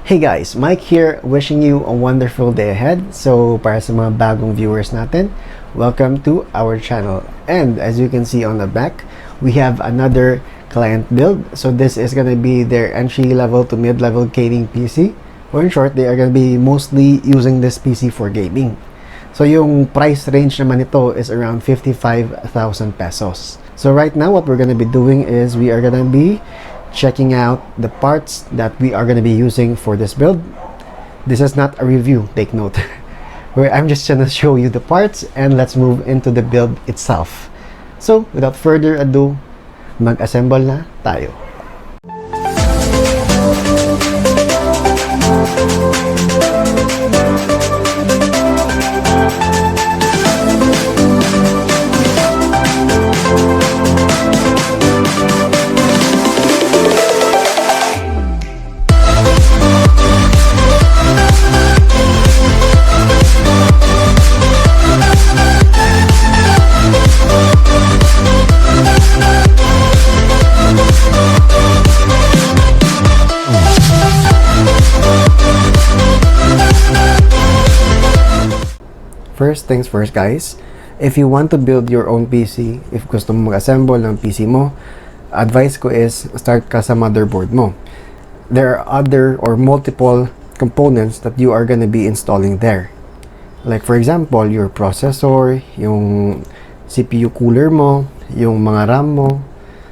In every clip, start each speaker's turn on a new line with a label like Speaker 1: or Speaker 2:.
Speaker 1: Hey guys, Mike here, wishing you a wonderful day ahead. So para sa mga bagong viewers natin, welcome to our channel. And as you can see on the back, we have another client build. So this is gonna be their entry level to mid-level gaming PC. Or in short, they are gonna be mostly using this PC for gaming. So yung price range naman ito is around 55,000 pesos. So right now, what we're gonna be doing is we are gonna be checking out the parts that we are going to be using for this build. This is not a review, take note. Where I'm just going to show you the parts and let's move into the build itself. So without further ado, mag-assemble na tayo. First things first guys, if you want to build your own PC, if gusto mo mag-assemble ng PC mo, advice ko is start ka sa motherboard mo. There are other or multiple components that you are gonna be installing there. Like for example, your processor, yung CPU cooler mo, yung mga RAM mo.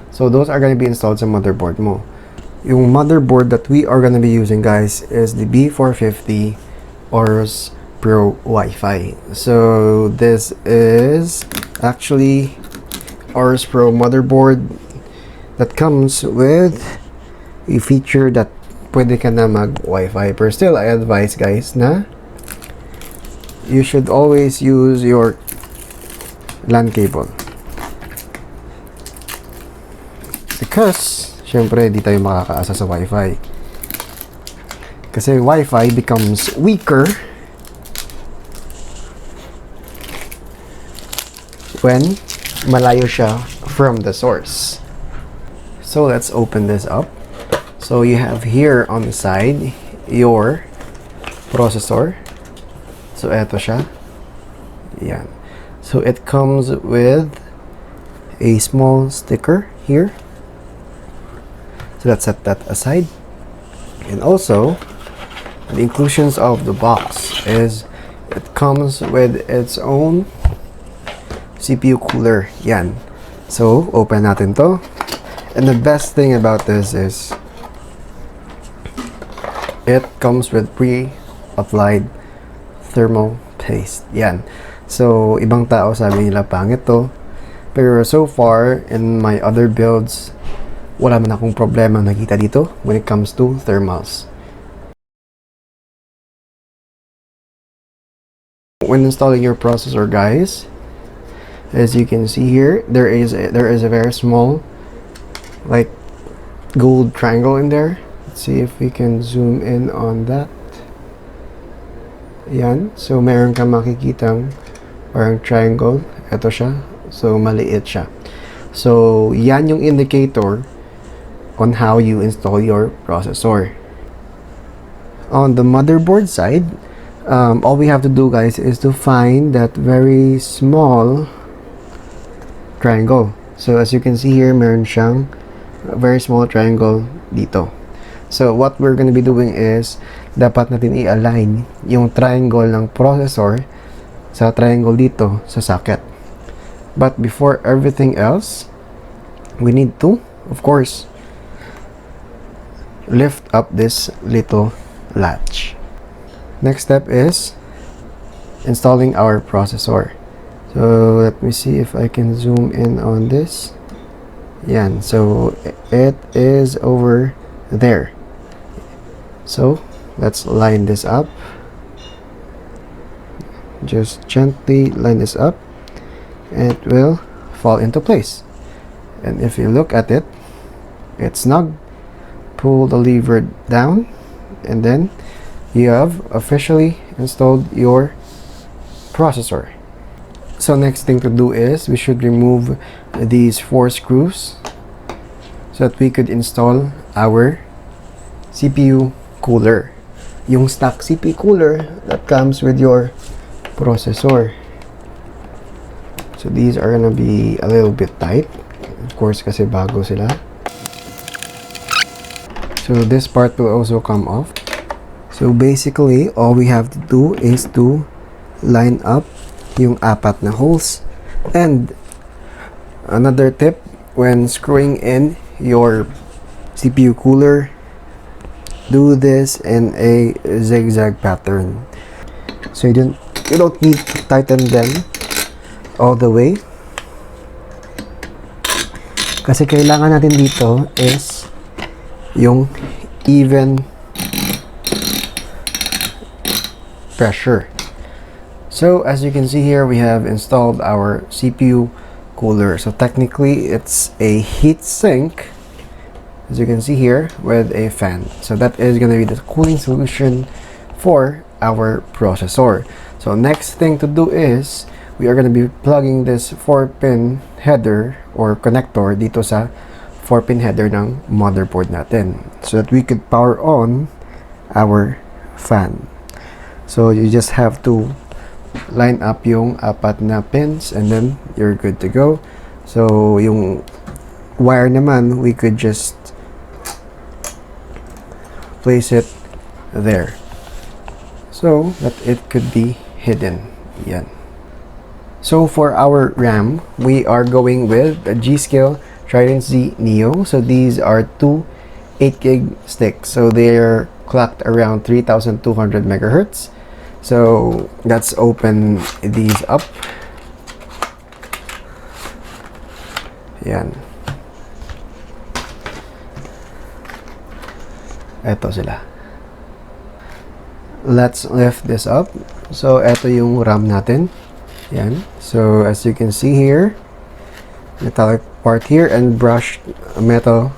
Speaker 1: So those are gonna be installed sa motherboard mo. Yung motherboard that we are gonna be using guys is the B450 Aorus Pro Wifi. So this is actually Aorus Pro motherboard that comes with a feature that pwede ka na mag Wi-Fi. But still, I advise guys na you should always use your LAN cable. Because, syempre, di tayo makakaasa sa Wi-Fi. Kasi Wi-Fi becomes weaker when malayo siya from the source. So let's open this up. So you have here on the side your processor. So eto siya. Yan. So it comes with a small sticker here. So let's set that aside. And also the inclusions of the box is it comes with its own CPU cooler. Yan. So, open natin to. And the best thing about this is it comes with pre-applied thermal paste. Yan. So, ibang tao sabi nila pangit to. Pero so far, in my other builds, wala man akong problema nakita dito when it comes to thermals. When installing your processor, guys, as you can see here, there is a very small like gold triangle in there. Let's see if we can zoom in on that. Yan. So meron kang makikitang parang triangle. Ito siya. So maliit siya. So yan yung indicator on how you install your processor. On the motherboard side, all we have to do guys is to find that very small triangle. So as you can see here, meron siyang a very small triangle dito. So what we're going to be doing is dapat natin i-align yung triangle ng processor sa triangle dito sa socket. But before everything else, we need to, of course, lift up this little latch. Next step is installing our processor. So let me see if I can zoom in on this. Yan. So it is over there. So let's line this up. Just gently line this up and it will fall into place. And if you look at it, it's snug. Pull the lever down and then you have officially installed your processor. So next thing to do is we should remove these 4 screws so that we could install our CPU cooler. yung stock CPU cooler that comes with your processor. So these are gonna be a little bit tight, of course, kasi bago sila. So this part will also come off. So basically, all we have to do is to line up yung apat na holes. And another tip, when screwing in your CPU cooler, do this in a zigzag pattern. So you don't need to tighten them all the way. Kasi kailangan natin dito is yung even pressure. So as you can see here, we have installed our CPU cooler. So technically it's a heat sink, as you can see here, with a fan. So that is going to be the cooling solution for our processor. So next thing to do is we are going to be plugging this 4-pin header or connector dito sa 4-pin header ng motherboard natin, so that we could power on our fan. So you just have to line up yung apat na pins and then you're good to go. So yung wire naman, we could just place it there so that it could be hidden. Yan. So for our RAM, we are going with a G-Skill Trident Z Neo. So these are two 8GB sticks. So they're clocked around 3200 megahertz. So let's open these up. Yan. Eto sila. Let's lift this up. So eto yung RAM natin. Yan. So as you can see here, metallic part here and brushed metal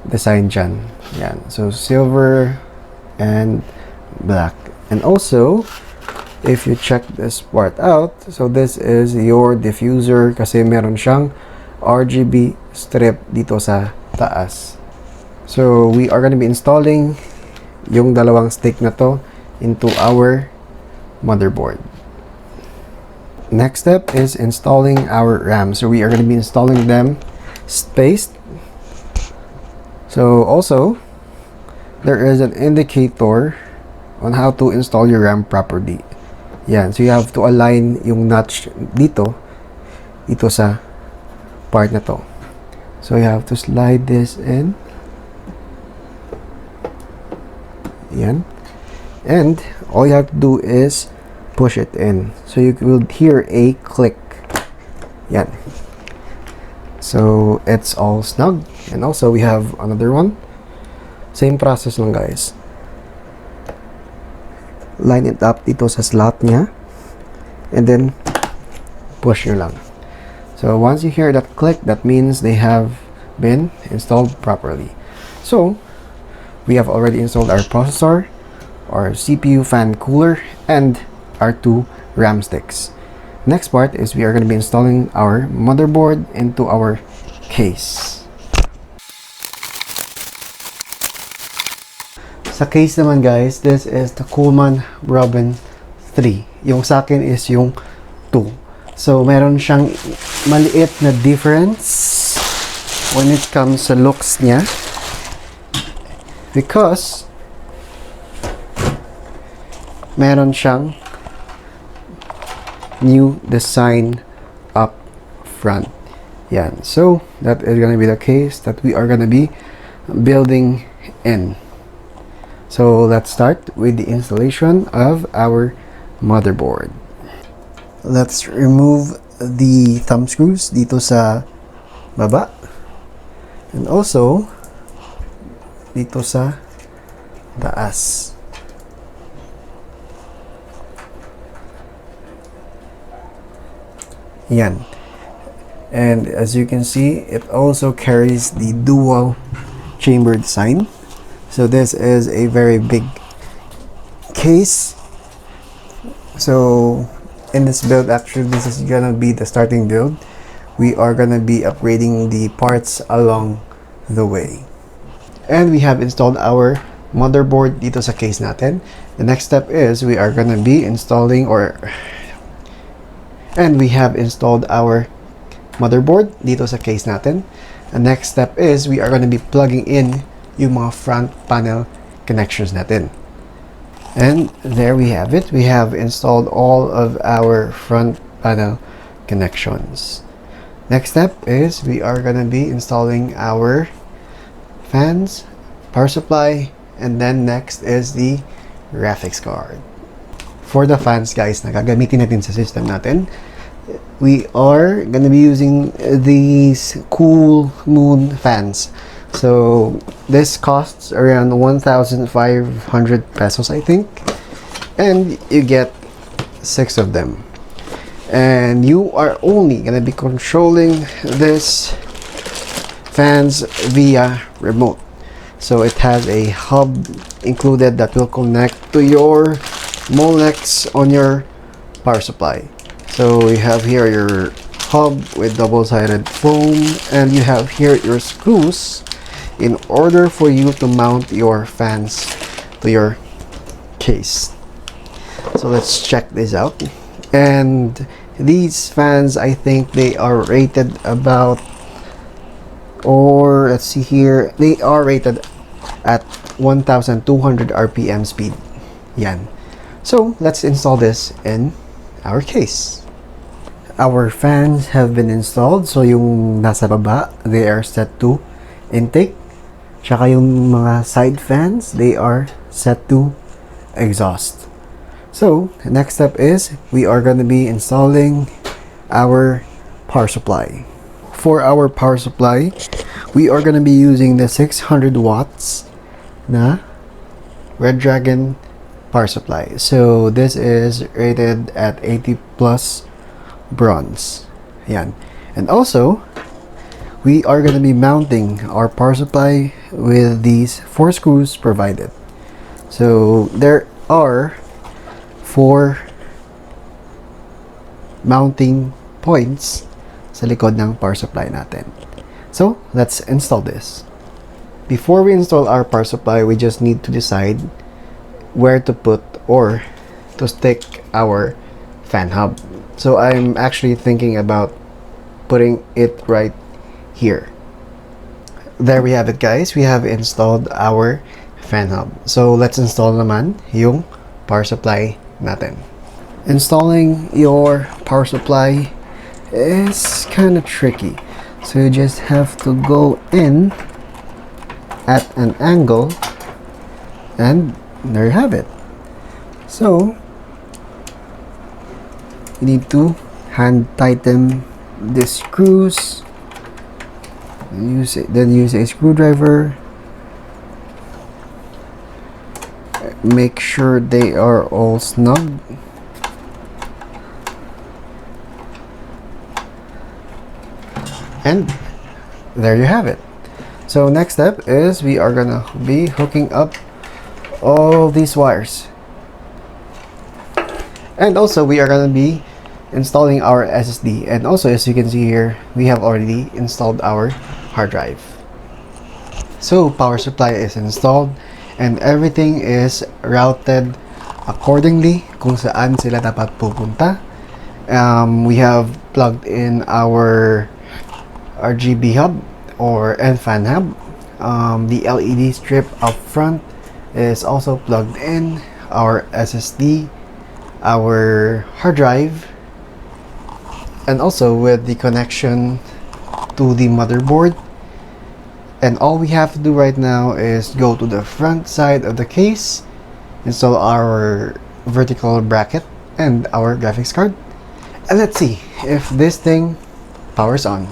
Speaker 1: design dyan. Yan. So silver and black. And also, if you check this part out, so this is your diffuser kasi meron siyang RGB strip dito sa taas. So we are going to be installing yung dalawang stick na to into our motherboard. Next step is installing our RAM. So we are going to be installing them spaced. So also, there is an indicator on how to install your RAM properly. Yan. So you have to align yung notch dito sa part na to. So you have to slide this in. Yan. And all you have to do is push it in. So you will hear a click. Yan. So it's all snug. And also we have another one. Same process lang, guys. Line it up dito sa slot niya and then push nyo lang. So once you hear that click, that means they have been installed properly. So we have already installed our processor, our CPU fan cooler, and our two RAM sticks. Next part is we are going to be installing our motherboard into our case. Sa case naman, guys, this is the Coolman Robin 3. Yung sa akin is yung 2. So meron siyang maliit na difference when it comes sa looks niya, because meron siyang new design up front. Yan. So that is gonna be the case that we are gonna be building in. So let's start with the installation of our motherboard. Let's remove the thumb screws dito sa baba and also dito sa taas. Yan. And as you can see, it also carries the dual chamber design. So this is a very big case. So in this build, actually this is gonna be the starting build. We are gonna be upgrading the parts along the way. And we have installed our motherboard dito sa case natin. The next step is we are gonna be installing and we have installed our motherboard dito sa case natin. The next step is we are gonna be plugging in yung mga front panel connections natin. And there we have it. We have installed all of our front panel connections. Next step is we are gonna be installing our fans, power supply, and then next is the graphics card. For the fans, guys, na gagamitin natin sa system natin, we are gonna be using these Coolmoon fans. So this costs around 1,500 pesos, I think, and you get 6 of them, and you are only gonna be controlling this fans via remote. So it has a hub included that will connect to your Molex on your power supply. So you have here your hub with double-sided foam, and you have here your screws in order for you to mount your fans to your case. So let's check this out. And these fans, I think they are rated about, or let's see here, they are rated at 1,200 RPM speed. Yan. So let's install this in our case. Our fans have been installed. So yung nasa baba, they are set to intake. Tsaka yung mga side fans, they are set to exhaust. So the next step is we are going to be installing our power supply. For our power supply, we are going to be using the 600 watts na Red Dragon power supply. So this is rated at 80 plus bronze. Yan. And also, we are going to be mounting our power supply with these 4 screws provided. So there are 4 mounting points sa likod ng power supply natin. So let's install this. Before we install our power supply, we just need to decide where to put or to stick our fan hub. So I'm actually thinking about putting it right here. There we have it, guys. We have installed our fan hub. So let's install naman yung power supply natin. Installing your power supply is kind of tricky. So you just have to go in at an angle, and there you have it. So you need to hand tighten the screws, then use a screwdriver, make sure they are all snug, and there you have it. So next step is we are gonna be hooking up all these wires, and also we are gonna be installing our SSD. And also, as you can see here, we have already installed our hard drive. So power supply is installed and everything is routed accordingly kung saan sila dapat pupunta. We have plugged in our RGB hub and fan hub. The LED strip up front is also plugged in, our SSD, our hard drive, and also with the connection to the motherboard. And all we have to do right now is go to the front side of the case, install our vertical bracket and our graphics card, and let's see if this thing powers on.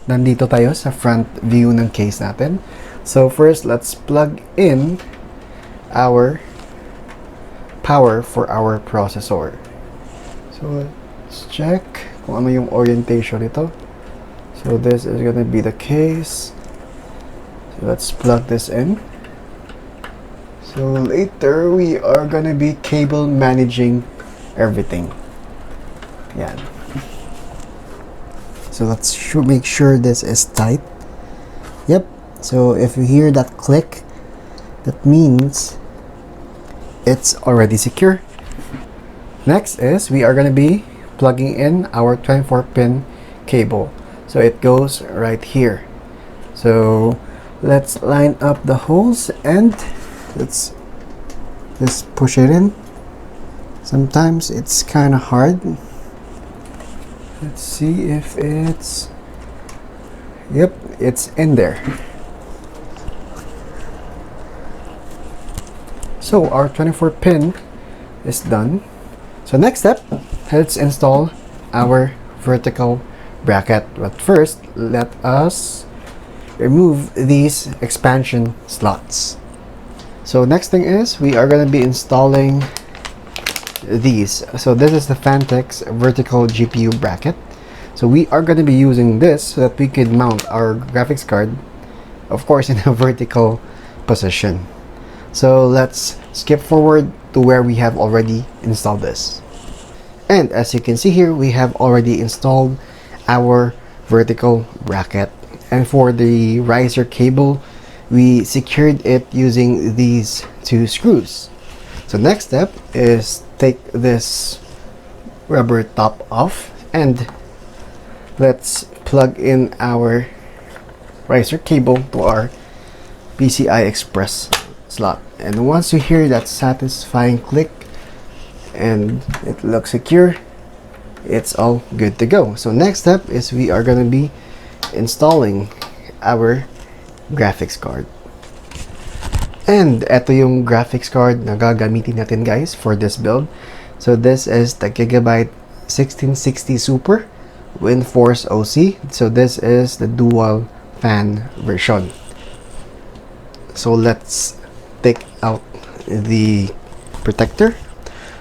Speaker 1: Nandito tayo sa front view ng case natin. So first, let's plug in our power for our processor. So let's check kung ano yung orientation nito. So this is gonna be the case. So let's plug this in. So later we are gonna be cable managing everything. Yan. So let's make sure this is tight. Yep. So if you hear that click, That means it's already secure. Next is we are going to be plugging in our 24-pin cable. So it goes right here. So let's line up the holes and let's just push it in. Sometimes it's kind of hard. Let's see if it's... Yep, it's in there. So our 24-pin is done. So next step, let's install our vertical bracket. But first, let us remove these expansion slots. So next thing is we are going to be installing these. So this is the Phanteks vertical GPU bracket. So we are going to be using this so that we can mount our graphics card, of course, in a vertical position. So let's skip forward to where we have already installed this. And as you can see here, we have already installed our vertical bracket. And for the riser cable, we secured it using these two screws. So next step is take this rubber top off and let's plug in our riser cable to our PCI Express slot. And once you hear that satisfying click and it looks secure, it's all good to go. So next step is we are going to be installing our graphics card. And ito yung graphics card na gagamitin natin, guys, for this build. So this is the Gigabyte 1660 Super WindForce OC. So this is the dual fan version. So let's take out the protector.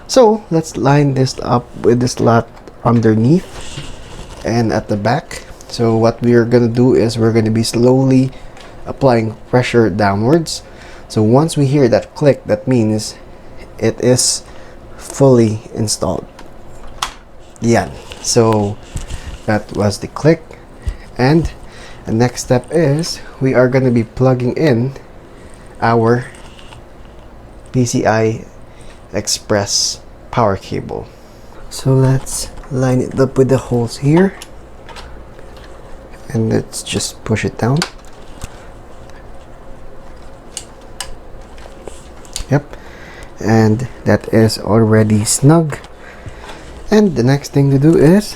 Speaker 1: So let's line this up with the slot underneath and at the back. So what we are going to do is we're going to be slowly applying pressure downwards. So once we hear that click, that means it is fully installed. Yeah, so that was the click. And the next step is we are going to be plugging in our PCI Express power cable. So let's line it up with the holes here and let's just push it down. Yep, and that is already snug. And the next thing to do is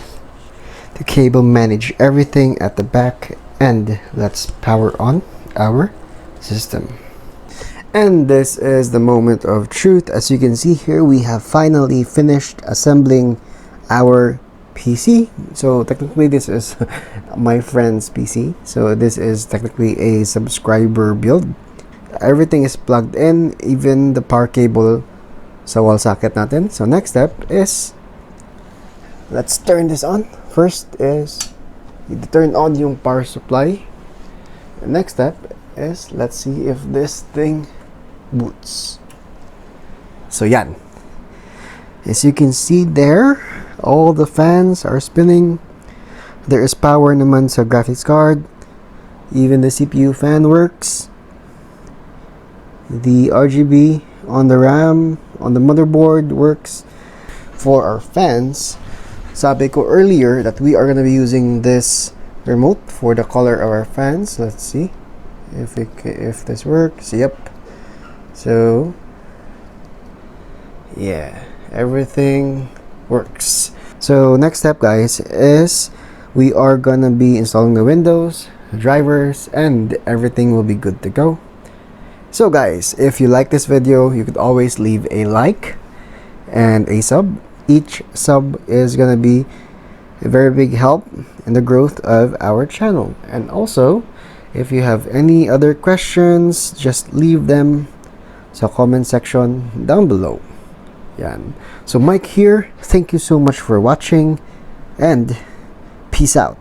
Speaker 1: the cable manage everything at the back, and let's power on our system. And this is the moment of truth. As you can see here, we have finally finished assembling our PC. So technically this is my friend's PC. So this is technically a subscriber build. Everything is plugged in, even the power cable sa wall socket natin. So next step is let's turn this on. First is you turn on yung power supply. The next step is let's see if this thing boots. So yan. As you can see there, all the fans are spinning. There is power naman sa graphics card. Even the CPU fan works. The RGB on the RAM, on the motherboard works. For our fans, sabi ko earlier that we are going to be using this remote for the color of our fans. Let's see if this works. Yep. So yeah, everything works. So next step, guys, is we are gonna be installing the Windows, drivers, and everything will be good to go. So guys, if you like this video, you could always leave a like and a sub. Each sub is gonna be a very big help in the growth of our channel. And also, if you have any other questions, just leave them sa comment section down below. Yan. So Mike here, thank you so much for watching and peace out.